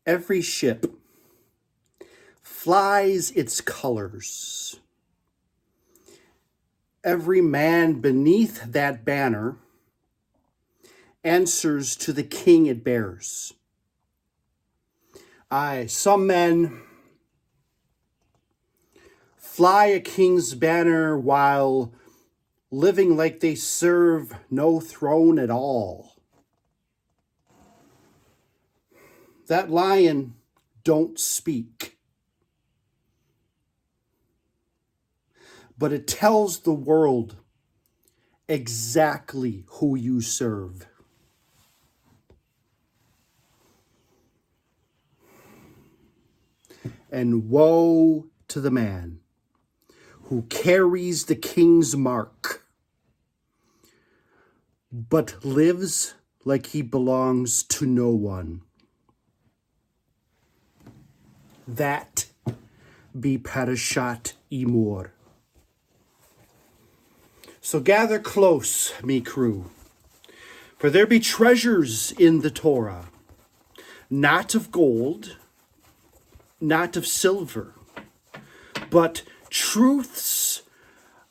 Every ship flies its colors. Every man beneath that banner answers to the king it bears. Aye, some men fly a king's banner while living like they serve no throne at all. That lion don't speak, but it tells the world exactly who you serve. And woe to the man who carries the king's mark, but lives like he belongs to no one. That be Parashat Emor. So gather close, me crew, for there be treasures in the Torah, not of gold, not of silver, but truths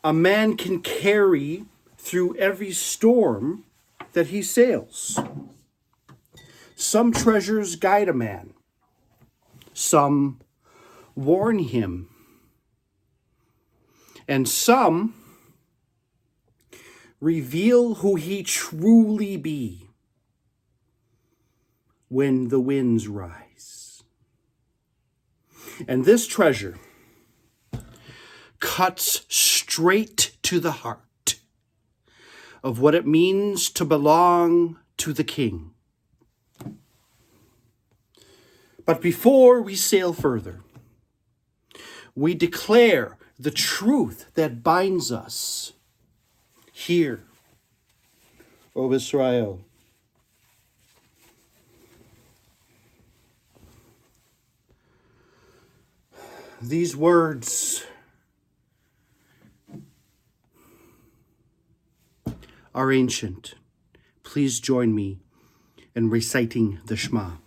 a man can carry through every storm that he sails. Some treasures guide a man. Some warn him. And some reveal who he truly be when the winds rise. And this treasure cuts straight to the heart of what it means to belong to the King. But before we sail further, we declare the truth that binds us. Hear, O Israel. These words are ancient. Please join me in reciting the Shema.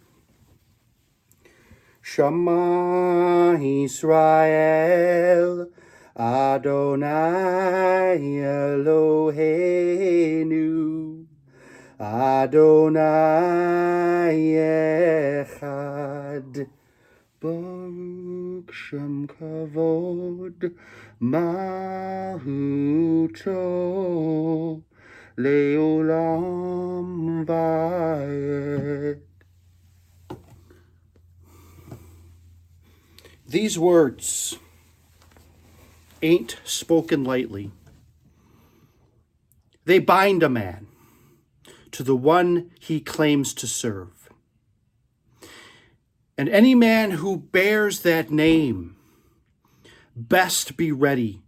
Shema Israel, Adonai Eloheinu, Adonai Echad, Baruch Shem Kavod, Mahuto, Leolam Vayed. These words ain't spoken lightly. They bind a man to the one he claims to serve. And any man who bears that name best be ready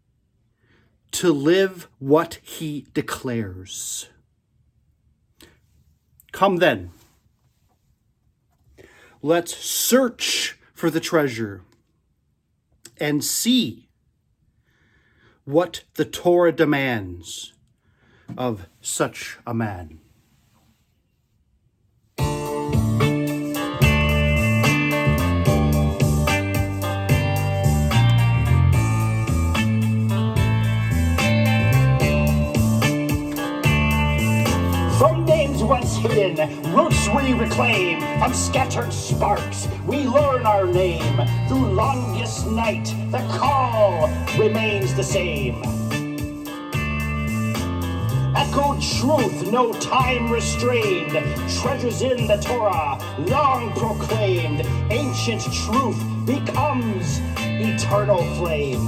to live what he declares. Come then, let's search for the treasure and see what the Torah demands of such a man. From names once hidden, roots we reclaim. From scattered sparks, we learn our name. Through longest night, the call remains the same. Echoed truth, no time restrained. Treasures in the Torah, long proclaimed. Ancient truth becomes eternal flame.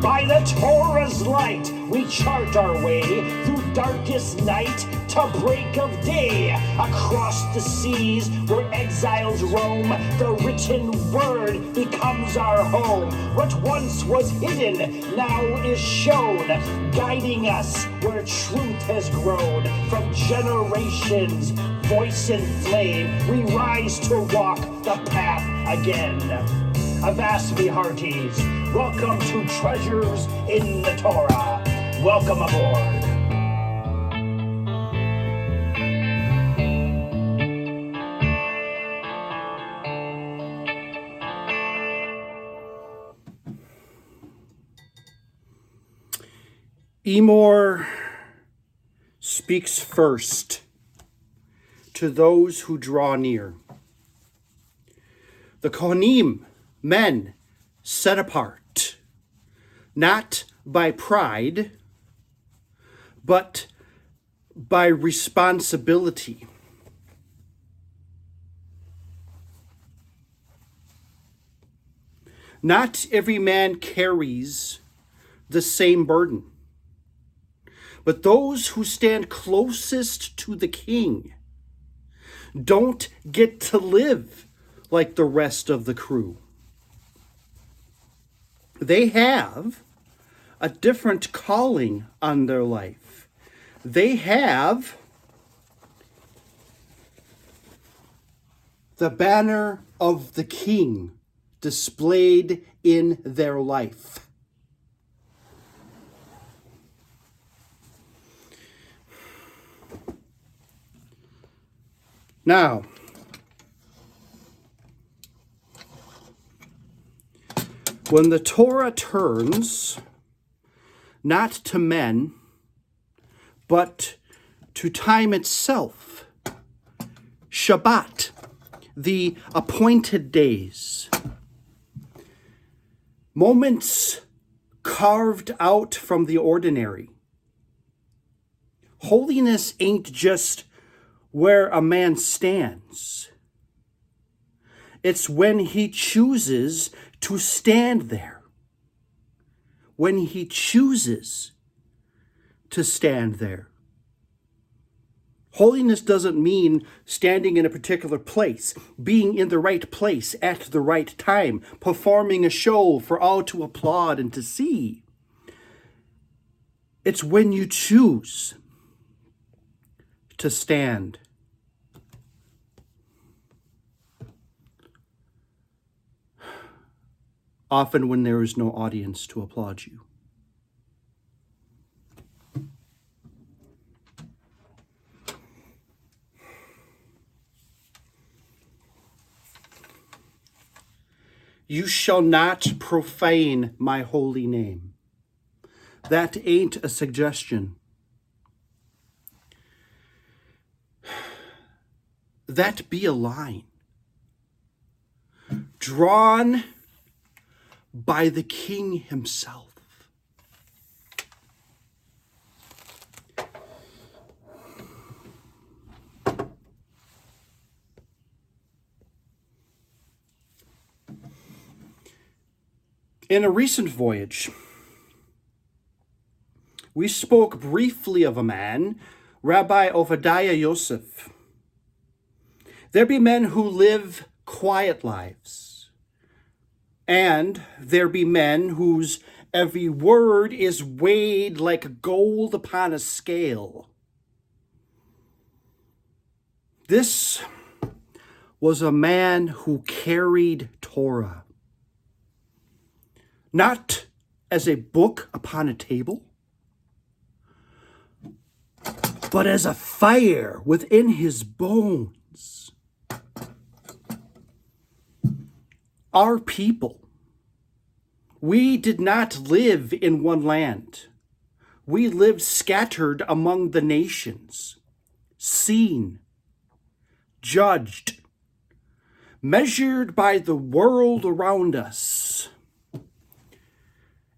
By the Torah's light, we chart our way through darkest night to break of day. Across the seas where exiles roam, the written word becomes our home. What once was hidden now is shown, guiding us where truth has grown. From generations, voice and flame, we rise to walk the path again. Avast me hearties, welcome to Treasures in the Torah. Welcome aboard. Emor speaks first to those who draw near. The Kohanim, men set apart, not by pride, but by responsibility. Not every man carries the same burden, but those who stand closest to the king don't get to live like the rest of the crew. They have a different calling on their life. They have the banner of the king displayed in their life. Now, when the Torah turns not to men, but to time itself, Shabbat, the appointed days, moments carved out from the ordinary. Holiness ain't just where a man stands. It's when he chooses to stand there. When he chooses to stand there. Holiness doesn't mean standing in a particular place, being in the right place at the right time, performing a show for all to applaud and to see. It's when you choose to stand. Often when there is no audience to applaud you. You shall not profane my holy name. That ain't a suggestion. That be a line drawn by the king himself. In a recent voyage, we spoke briefly of a man, Rabbi Obadiah Yosef. There be men who live quiet lives, and there be men whose every word is weighed like gold upon a scale. This was a man who carried Torah, not as a book upon a table, but as a fire within his bones. Our people, we did not live in one land. We lived scattered among the nations, seen, judged, measured by the world around us.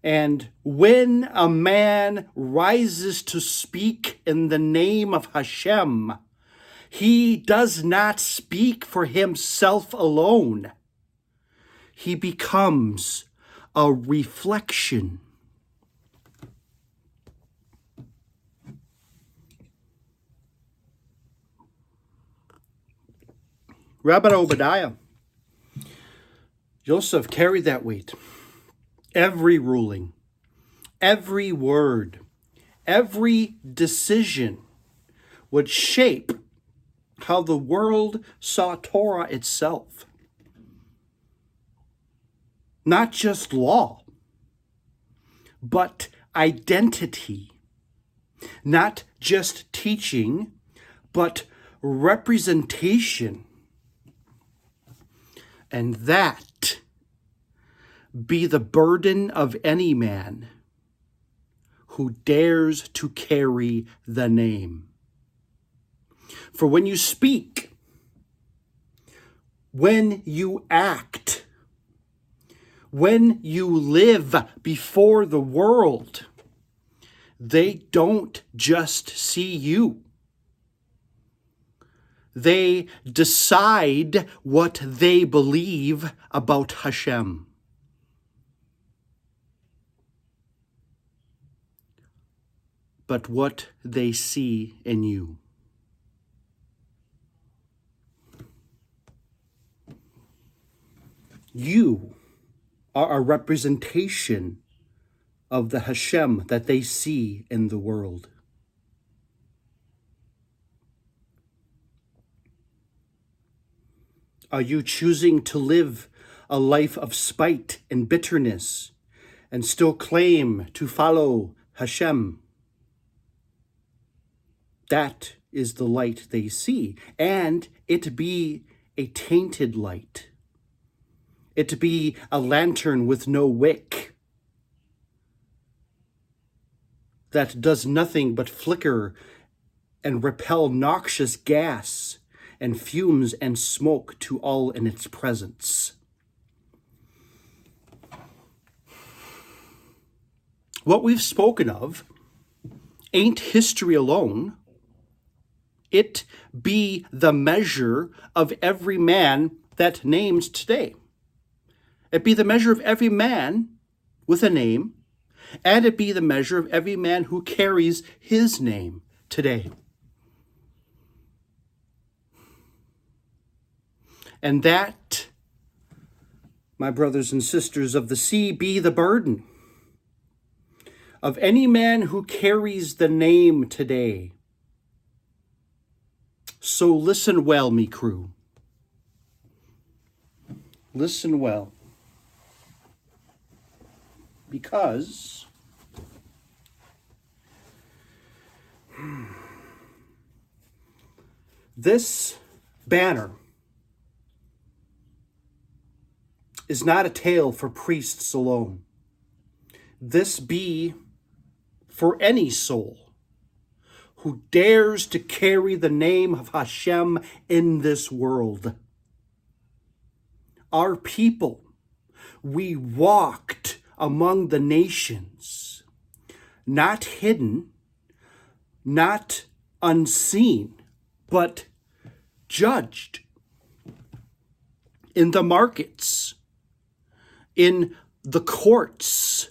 And when a man rises to speak in the name of HaShem, he does not speak for himself alone. He becomes a reflection. Rabbi Obadiah, Joseph carried that weight. Every ruling, every word, every decision would shape how the world saw Torah itself. Not just law, but identity. Not just teaching, but representation. And that be the burden of any man who dares to carry the name. For when you speak, when you act, when you live before the world, they don't just see you. They decide what they believe about Hashem. But what they see in you. You are a representation of the Hashem that they see in the world. Are you choosing to live a life of spite and bitterness and still claim to follow Hashem? That is the light they see, and it be a tainted light. It be a lantern with no wick that does nothing but flicker and repel noxious gas and fumes and smoke to all in its presence. What we've spoken of ain't history alone. It be the measure of every man that names today. It be the measure of every man with a name, and it be the measure of every man who carries his name today. And that, my brothers and sisters of the sea, be the burden of any man who carries the name today. So listen well, me crew. Listen well. Because this banner is not a tale for priests alone. This be for any soul who dares to carry the name of Hashem in this world. Our people, we walked among the nations, not hidden, not unseen, but judged in the markets, in the courts,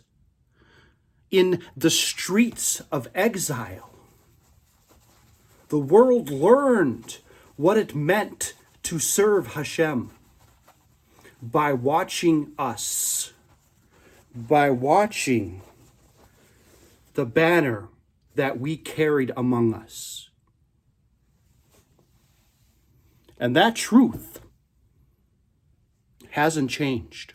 in the streets of exile. The world learned what it meant to serve Hashem by watching us, by watching the banner that we carried among us. And that truth hasn't changed.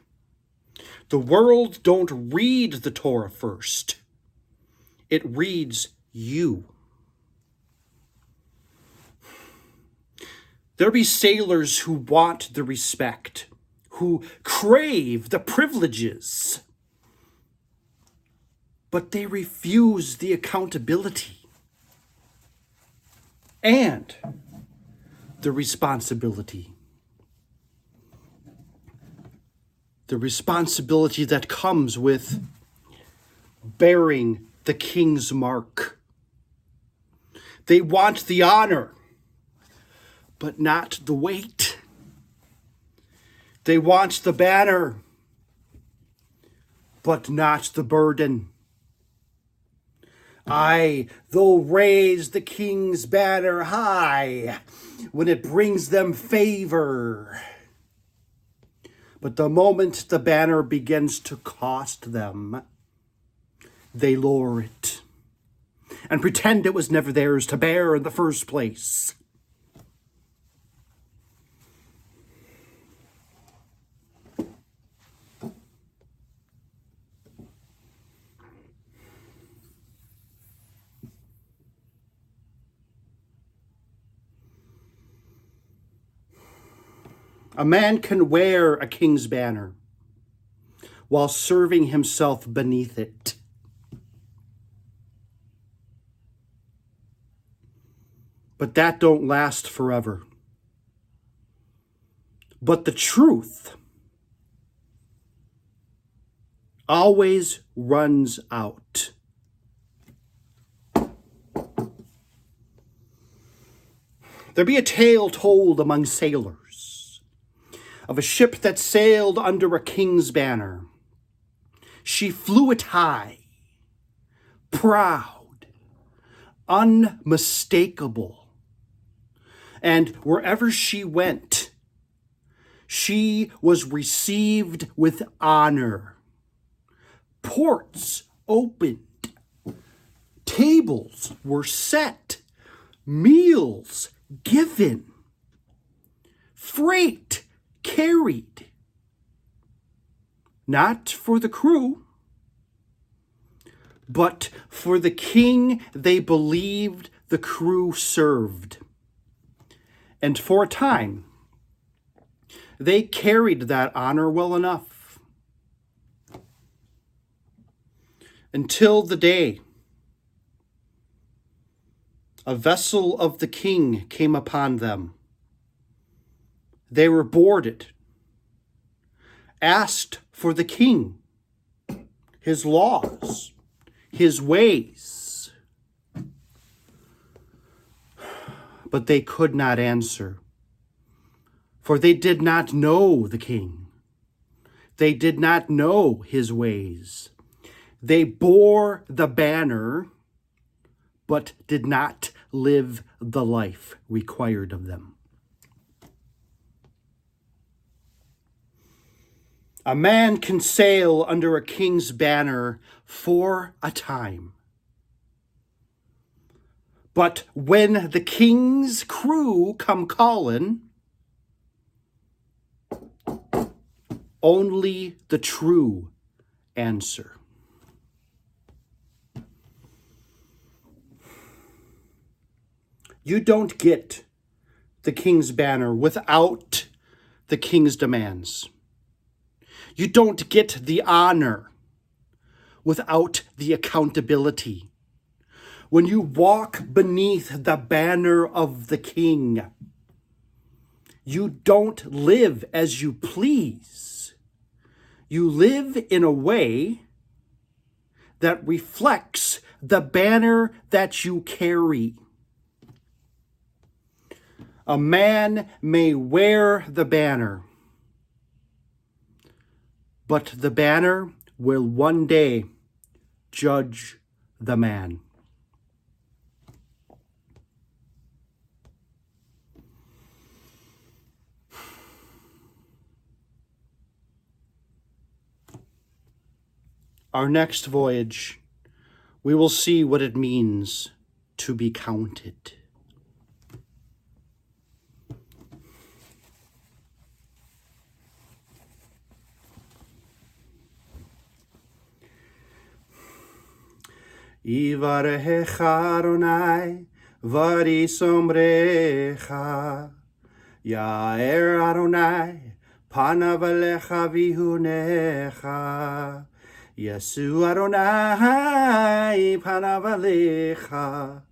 The world don't read the Torah first. It reads you. There be sailors who want the respect, who crave the privileges, but they refuse the accountability and the responsibility. The responsibility that comes with bearing the king's mark. They want the honor, but not the weight. They want the banner, but not the burden. Aye, they'll raise the king's banner high when it brings them favor. But the moment the banner begins to cost them, they lower it and pretend it was never theirs to bear in the first place. A man can wear a king's banner while serving himself beneath it. but that don't last forever. But the truth always runs out. There be a tale told among sailors of a ship that sailed under a king's banner. She flew it high, proud, unmistakable, and wherever she went, she was received with honor. Ports opened, tables were set, meals given, freight carried. Not for the crew, but for the king they believed the crew served. And for a time, they carried that honor well enough. Until the day a vessel of the king came upon them. They were boarded, asked for the king, his laws, his ways. But they could not answer, for they did not know the king. They did not know his ways. They bore the banner, but did not live the life required of them. A man can sail under a king's banner for a time. But when the king's crew come calling, only the true answer. You don't get the king's banner without the king's demands. You don't get the honor without the accountability. When you walk beneath the banner of the king, you don't live as you please. You live in a way that reflects the banner that you carry. A man may wear the banner, but the banner will one day judge the man. Our next voyage, we will see what it means to be counted. Yivarecha Adonai v'yisomerecha, Ya'er Adonai panav alecha v'yihunecha, Yesu Adonai panav alecha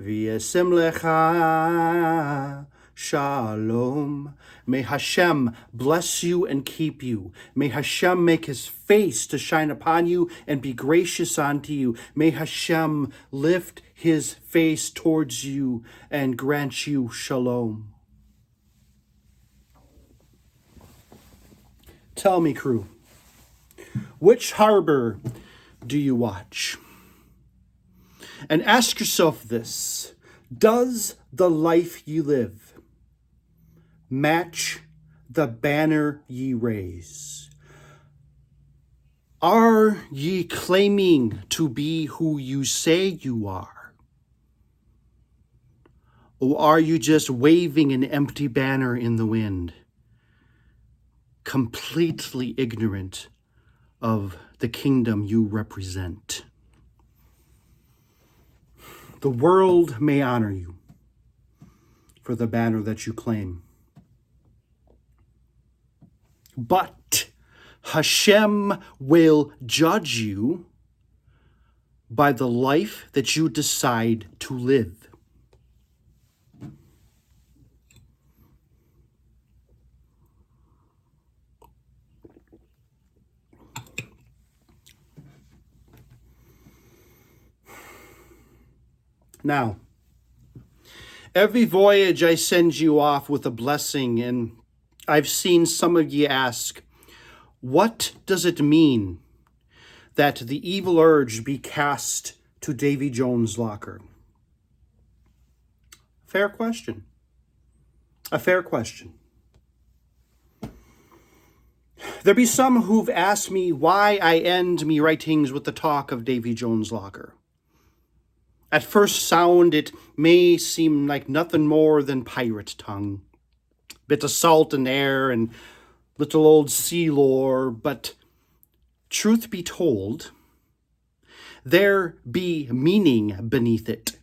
v'yasem lecha shalom. May Hashem bless you and keep you. May Hashem make his face to shine upon you and be gracious unto you. May Hashem lift his face towards you and grant you shalom. Tell me, crew, which harbor do you watch? And ask yourself this: does the life you live match the banner ye raise? Are ye claiming to be who you say you are? Or are you just waving an empty banner in the wind, completely ignorant of the kingdom you represent? The world may honor you for the banner that you claim, but Hashem will judge you by the life that you decide to live. Now, every voyage I send you off with a blessing, and I've seen some of ye ask, what does it mean that the evil urge be cast to Davy Jones' locker? Fair question. A fair question. There be some who've asked me why I end me writings with the talk of Davy Jones' locker. At first sound, it may seem like nothing more than pirate tongue, bit of salt and air and little old sea lore, but truth be told, there be meaning beneath it,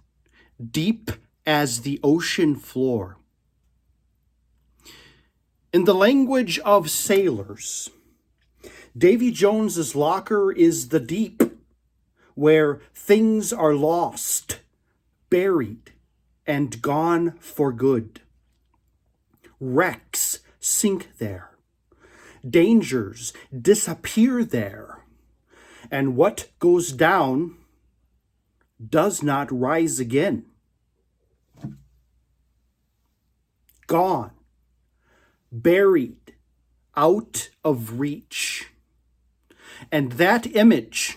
deep as the ocean floor. In the language of sailors, Davy Jones's locker is the deep, where things are lost, buried, and gone for good. Wrecks sink there. Dangers disappear there. And what goes down does not rise again. Gone, buried, out of reach. And that image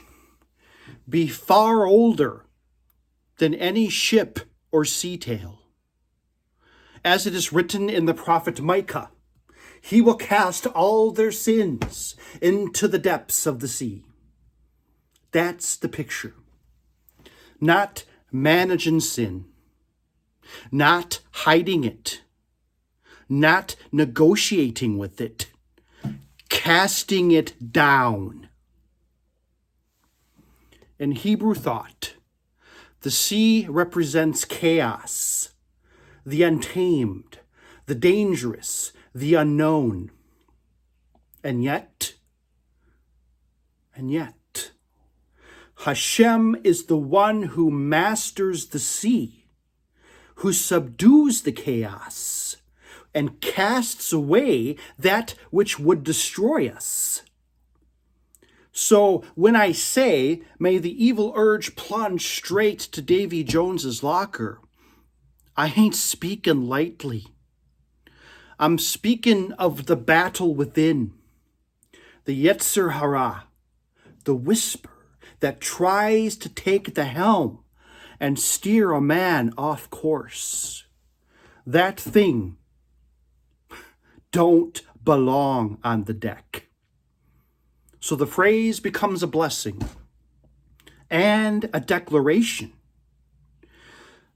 be far older than any ship or sea tale. As it is written in the prophet Micah, he will cast all their sins into the depths of the sea. That's the picture. Not managing sin, not hiding it, not negotiating with it, casting it down. In Hebrew thought, the sea represents chaos, the untamed, the dangerous, the unknown. And yet, Hashem is the one who masters the sea, who subdues the chaos, and casts away that which would destroy us. So when I say, may the evil urge plunge straight to Davy Jones's locker, I ain't speaking lightly. I'm speaking of the battle within, the Yetzer Hara, the whisper that tries to take the helm and steer a man off course. That thing don't belong on the deck. So the phrase becomes a blessing and a declaration,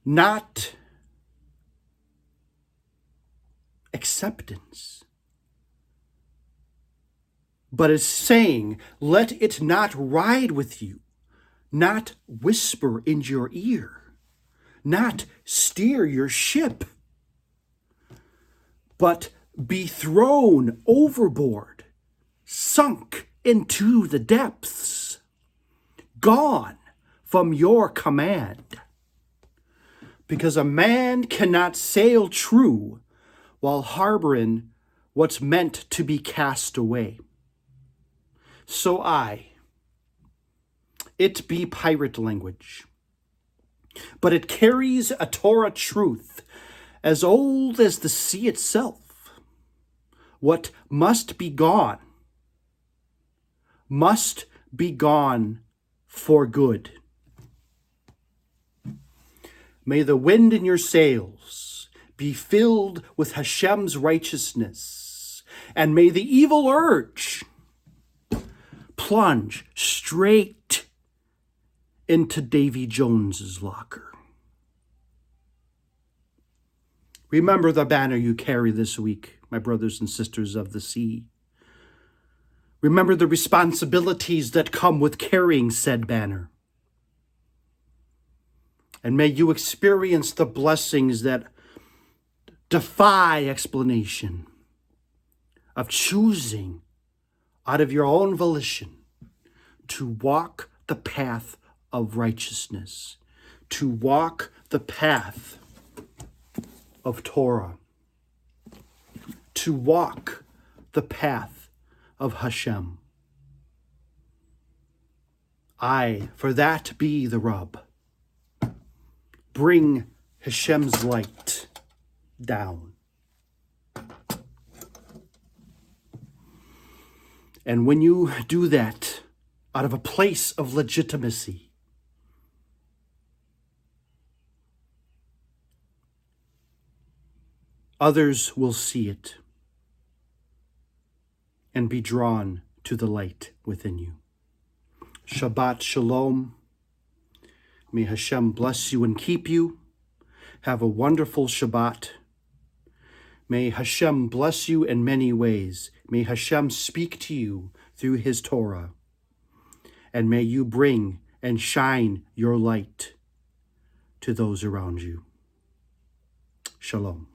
not acceptance, but is saying, let it not ride with you, not whisper in your ear, not steer your ship, but be thrown overboard, sunk into the depths, gone from your command. Because a man cannot sail true while harboring what's meant to be cast away. So it be pirate language, but it carries a Torah truth as old as the sea itself. What must be gone for good. May the wind in your sails be filled with Hashem's righteousness, and may the evil urge plunge straight into Davy Jones's locker. Remember the banner you carry this week, my brothers and sisters of the sea. Remember the responsibilities that come with carrying said banner. And may you experience the blessings that defy explanation of choosing out of your own volition to walk the path of righteousness, to walk the path of Torah, to walk the path of Hashem. For that be the rub. bring Hashem's light down. And when you do that out of a place of legitimacy, others will see it and be drawn to the light within you. Shabbat Shalom. May Hashem bless you and keep you. Have a wonderful Shabbat. May Hashem bless you in many ways. May Hashem speak to you through his Torah. And may you bring and shine your light to those around you. Shalom.